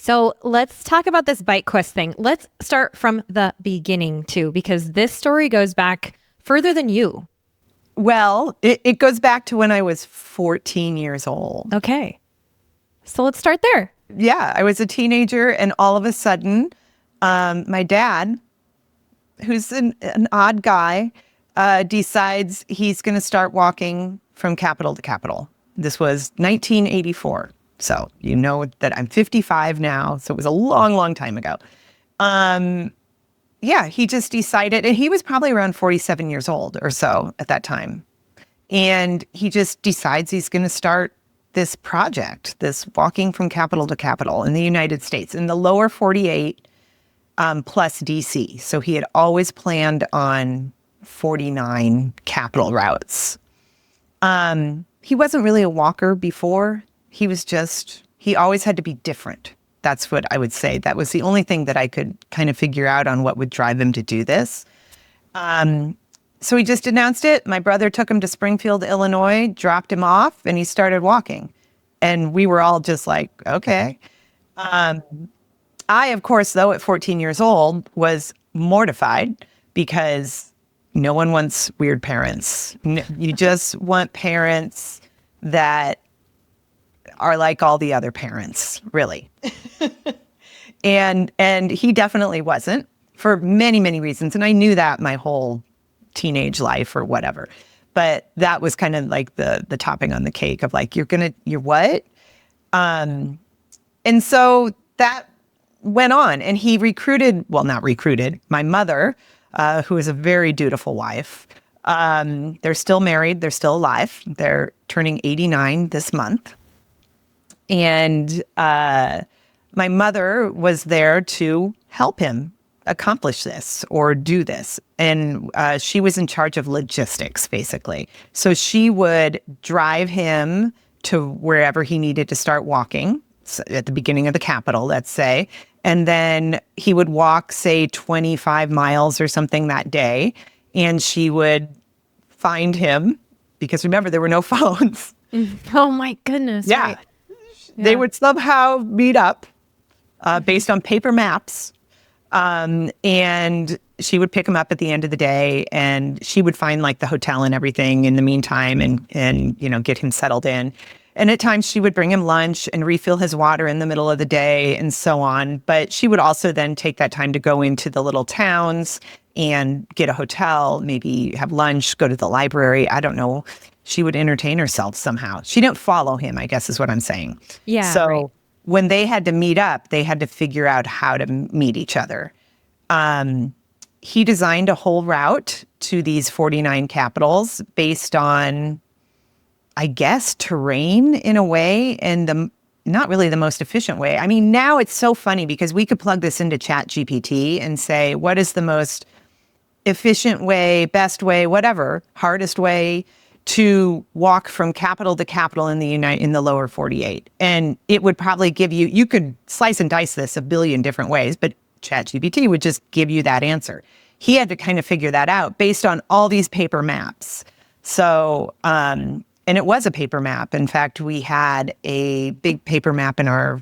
So let's talk about this bike quest thing. Let's start from the beginning too, because this story goes back further than you. Well, it goes back to when I was 14 years old. Okay. So let's start there. Yeah, I was a teenager, and all of a sudden, my dad, who's an odd guy, decides he's going to start walking from capital to capital. This was 1984. So you know that I'm 55 now. So it was a long, long time ago. Yeah, he just decided, and he was probably around 47 years old or so at that time. And he just decides he's going to start this project, this walking from capital to capital in the United States, in the lower 48 plus DC. So he had always planned on 49 capital routes. He wasn't really a walker before. He always had to be different. That's what I would say. That was the only thing that I could kind of figure out on what would drive him to do this. So he just announced it. My brother took him to Springfield, Illinois, dropped him off, and he started walking. And we were all just like, okay. I, of course, though, at 14 years old, was mortified because no one wants weird parents. You just want parents that are like all the other parents, really. And he definitely wasn't, for many, many reasons. And I knew that my whole teenage life or whatever. But that was kind of like the topping on the cake of like, you're what? And so that went on, and he not recruited, my mother, who is a very dutiful wife. They're still married. They're still alive. They're turning 89 this month. And my mother was there to help him accomplish this or do this. And she was in charge of logistics, basically. So she would drive him to wherever he needed to start walking, so at the beginning of the capital, let's say. And then he would walk, say, 25 miles or something that day. And she would find him, because remember, there were no phones. Oh, my goodness. Yeah. Right. They would somehow meet up based on paper maps. And she would pick him up at the end of the day, and she would find like the hotel and everything in the meantime and get him settled in. And at times she would bring him lunch and refill his water in the middle of the day and so on. But she would also then take that time to go into the little towns and get a hotel, maybe have lunch, go to the library. I don't know. She would entertain herself somehow. She didn't follow him, I guess is what I'm saying. Yeah. So right. When they had to meet up, they had to figure out how to meet each other. He designed a whole route to these 49 capitals based on, I guess, terrain in a way, and not really the most efficient way. I mean, now it's so funny because we could plug this into ChatGPT and say, what is the most efficient way, best way, whatever, hardest way to walk from capital to capital in the lower 48. And it would probably give you could slice and dice this a billion different ways, but ChatGPT would just give you that answer. He had to kind of figure that out based on all these paper maps. So, and it was a paper map. In fact, we had a big paper map in our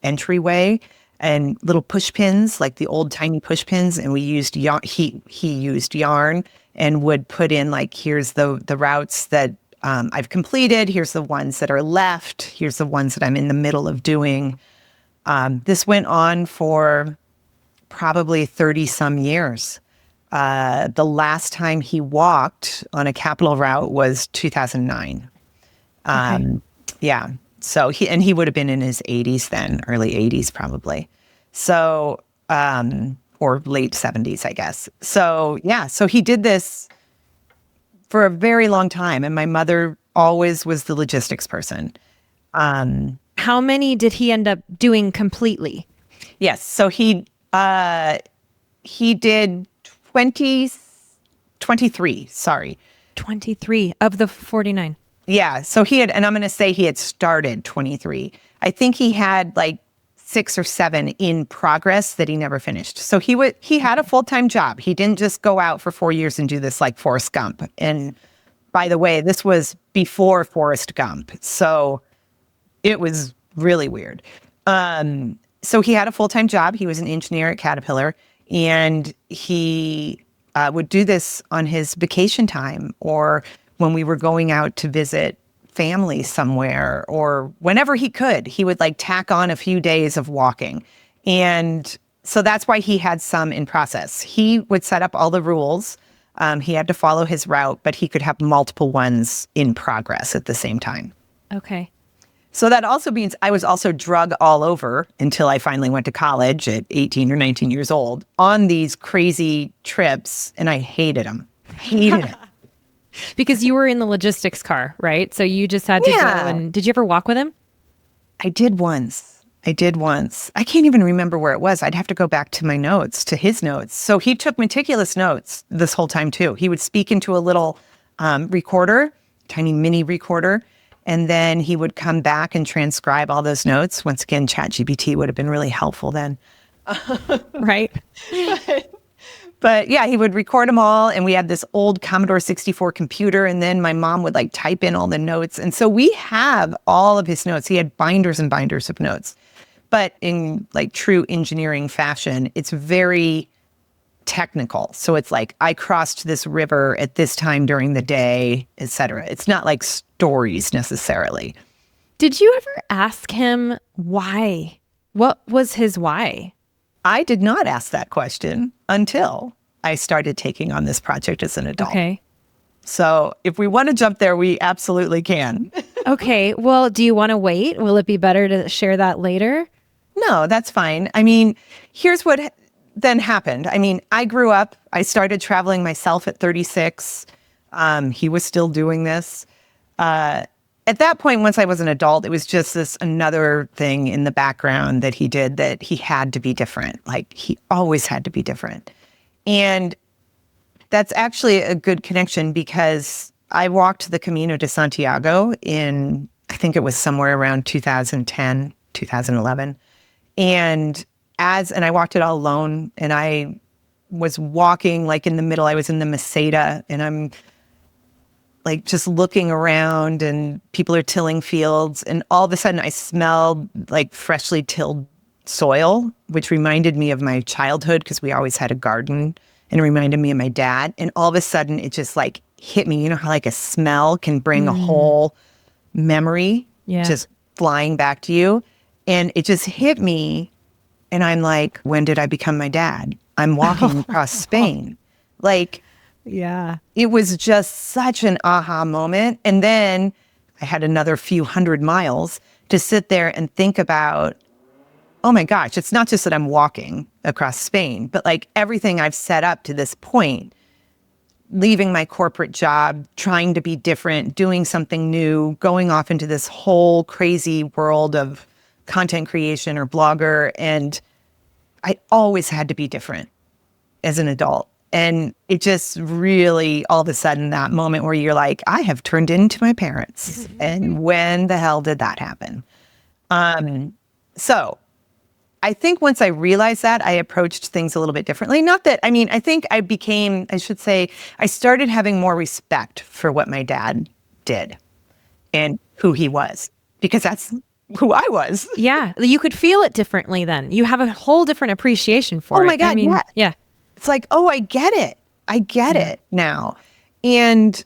entryway and little push pins, like the old tiny push pins. And we used yarn. He used yarn and would put in here's the routes that I've completed. Here's the ones that are left. Here's the ones that I'm in the middle of doing. This went on for probably 30 some years. The last time he walked on a capital route was 2009. Okay. Yeah. So he would have been in his 80s then, early 80s probably. So, or late 70s, I guess. So, yeah. So he did this for a very long time. And my mother always was the logistics person. How many did he end up doing completely? Yes. So he did 23, sorry. 23 of the 49. Yeah. So and I'm going to say he had started 23. I think he had 6 or 7 in progress that he never finished. So he had a full-time job. He didn't just go out for 4 years and do this like Forrest Gump. And by the way, this was before Forrest Gump. So it was really weird. So he had a full-time job. He was an engineer at Caterpillar, and he would do this on his vacation time or when we were going out to visit family somewhere or whenever he could. He would like tack on a few days of walking. And so that's why he had some in process. He would set up all the rules. He had to follow his route, but he could have multiple ones in progress at the same time. Okay. So that also means I was also drug all over until I finally went to college at 18 or 19 years old on these crazy trips, and I hated them. Hated it. Because you were in the logistics car, right? So you just had to go. And did you ever walk with him? I did once. I can't even remember where it was. I'd have to go back to my notes, to his notes. So he took meticulous notes this whole time too. He would speak into a little recorder, tiny mini recorder, and then he would come back and transcribe all those notes. Once again, ChatGPT would have been really helpful then. Right. But yeah, he would record them all. And we had this old Commodore 64 computer. And then my mom would like type in all the notes. And so we have all of his notes. He had binders and binders of notes. But in like true engineering fashion, it's very technical. So it's like, I crossed this river at this time during the day, et cetera. It's not like stories necessarily. Did you ever ask him why? What was his why? I did not ask that question until I started taking on this project as an adult. Okay. So if we want to jump there, we absolutely can. Okay. Well, do you want to wait? Will it be better to share that later? No, that's fine. I mean, here's what then happened. I mean, I grew up, I started traveling myself at 36. He was still doing this. At that point, once I was an adult, it was just this another thing in the background that he did that he had to be different. Like he always had to be different. And that's actually a good connection because I walked the Camino de Santiago in, I think it was somewhere around 2010, 2011. And I walked it all alone, and I was walking like in the middle. I was in the Meseta, and I'm like just looking around, and people are tilling fields, and all of a sudden I smelled like freshly tilled soil, which reminded me of my childhood because we always had a garden, and it reminded me of my dad. And all of a sudden it just like hit me. You know how like a smell can bring a whole memory just flying back to you? And it just hit me. And I'm like, when did I become my dad? I'm walking across Spain. Like, yeah, it was just such an aha moment. And then I had another few 100 miles to sit there and think about, oh my gosh, it's not just that I'm walking across Spain, but like everything I've set up to this point, leaving my corporate job, trying to be different, doing something new, going off into this whole crazy world of content creation or blogger. And I always had to be different as an adult. And it just really, all of a sudden, that moment where you're like, I have turned into my parents. And when the hell did that happen? So I think once I realized that, I approached things a little bit differently. Not that, I mean, I think I started having more respect for what my dad did and who he was, because that's who I was. Yeah. You could feel it differently then. You have a whole different appreciation for it. Oh my God, I mean, yeah. It's like, oh, I get it. I get it now. And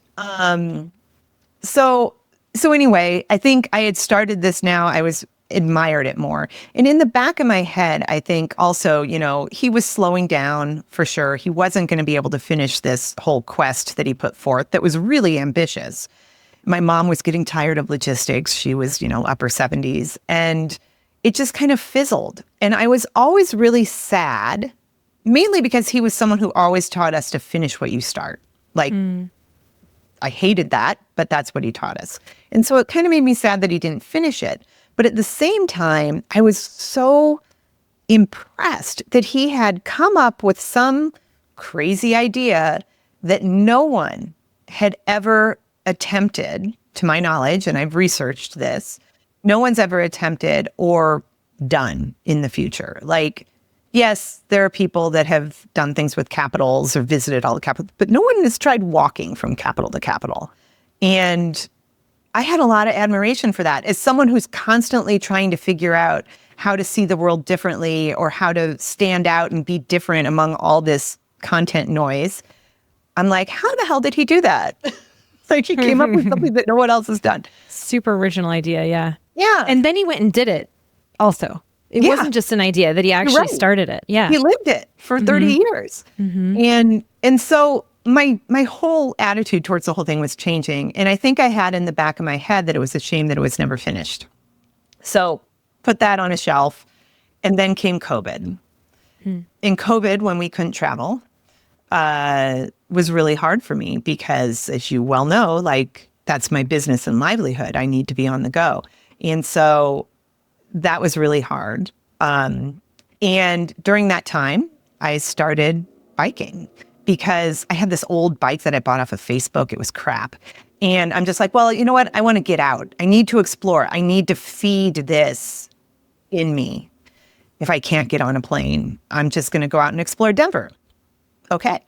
so anyway, I think I had started this now. I was admired it more. And in the back of my head, I think also, you know, he was slowing down for sure. He wasn't going to be able to finish this whole quest that he put forth that was really ambitious. My mom was getting tired of logistics. She was, you know, upper 70s, and it just kind of fizzled. And I was always really sad, mainly because he was someone who always taught us to finish what you start. Like, I hated that, but that's what he taught us. And so it kind of made me sad that he didn't finish it. But at the same time, I was so impressed that he had come up with some crazy idea that no one had ever attempted, to my knowledge, and I've researched this, no one's ever attempted or done in the future. Like, yes, there are people that have done things with capitals or visited all the capitals, but no one has tried walking from capital to capital. And I had a lot of admiration for that. As someone who's constantly trying to figure out how to see the world differently or how to stand out and be different among all this content noise. I'm like, how the hell did he do that? Like he came up with something that no one else has done. Super original idea. Yeah. Yeah. And then he went and did it also. It wasn't just an idea that he actually started it. Yeah. He lived it for 30 years. And so my whole attitude towards the whole thing was changing. And I think I had in the back of my head that it was a shame that it was never finished. So put that on a shelf. And then came COVID. In COVID, when we couldn't travel, was really hard for me because, as you well know, like that's my business and livelihood. I need to be on the go. And so that was really hard. And during that time, I started biking because I had this old bike that I bought off of Facebook. It was crap. And I'm just like, well, you know what? I want to get out. I need to explore. I need to feed this in me. If I can't get on a plane, I'm just going to go out and explore Denver. Okay.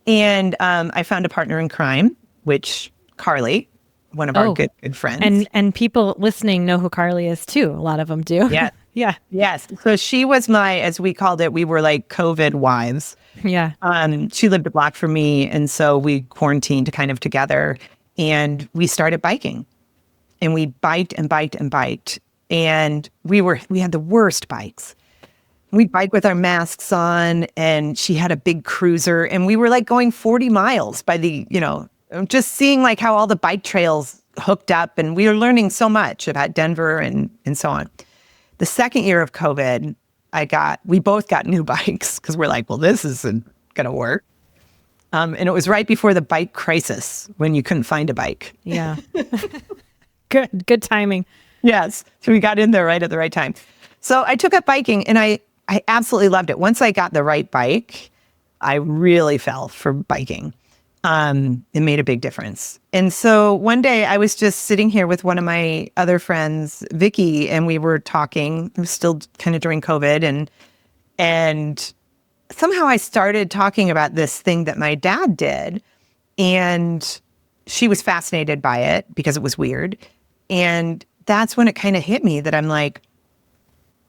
And I found a partner in crime, which Carly, one of our good friends. And people listening know who Carly is too. A lot of them do. Yeah. Yeah. Yes. So she was my, as we called it, we were like COVID wives. Yeah. She lived a block from me. And so we quarantined kind of together and we started biking. And we biked and biked and biked. And we had the worst bikes. We'd bike with our masks on, and she had a big cruiser, and we were like going 40 miles by the, just seeing like how all the bike trails hooked up, and we were learning so much about Denver and so on. The second year of COVID, we both got new bikes because we're like, well, this isn't going to work. And it was right before the bike crisis when you couldn't find a bike. Yeah. Good timing. Yes. So we got in there right at the right time. So I took up biking and I absolutely loved it. Once I got the right bike, I really fell for biking. It made a big difference. And so one day I was just sitting here with one of my other friends, Vicky, and we were talking. It was still kind of during COVID. And somehow I started talking about this thing that my dad did. And she was fascinated by it because it was weird. And that's when it kind of hit me that I'm like,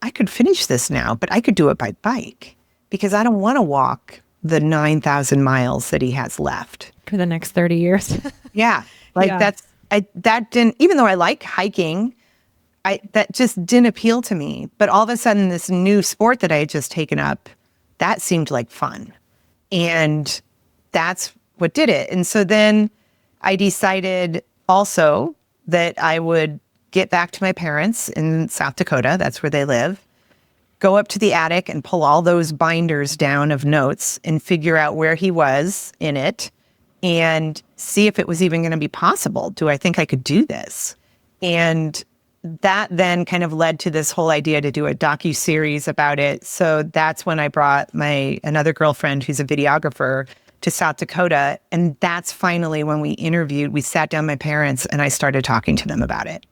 I could finish this now, but I could do it by bike because I don't want to walk the 9,000 miles that he has left for the next 30 years. Yeah. That didn't, even though I like hiking, that just didn't appeal to me. But all of a sudden, this new sport that I had just taken up, that seemed like fun. And that's what did it. And so then I decided also that I would get back to my parents in South Dakota. That's where they live. Go up to the attic and pull all those binders down of notes and figure out where he was in it and see if it was even going to be possible. Do I think I could do this? And that then kind of led to this whole idea to do a docuseries about it. So that's when I brought another girlfriend who's a videographer to South Dakota. And that's finally when we sat down my parents and I started talking to them about it.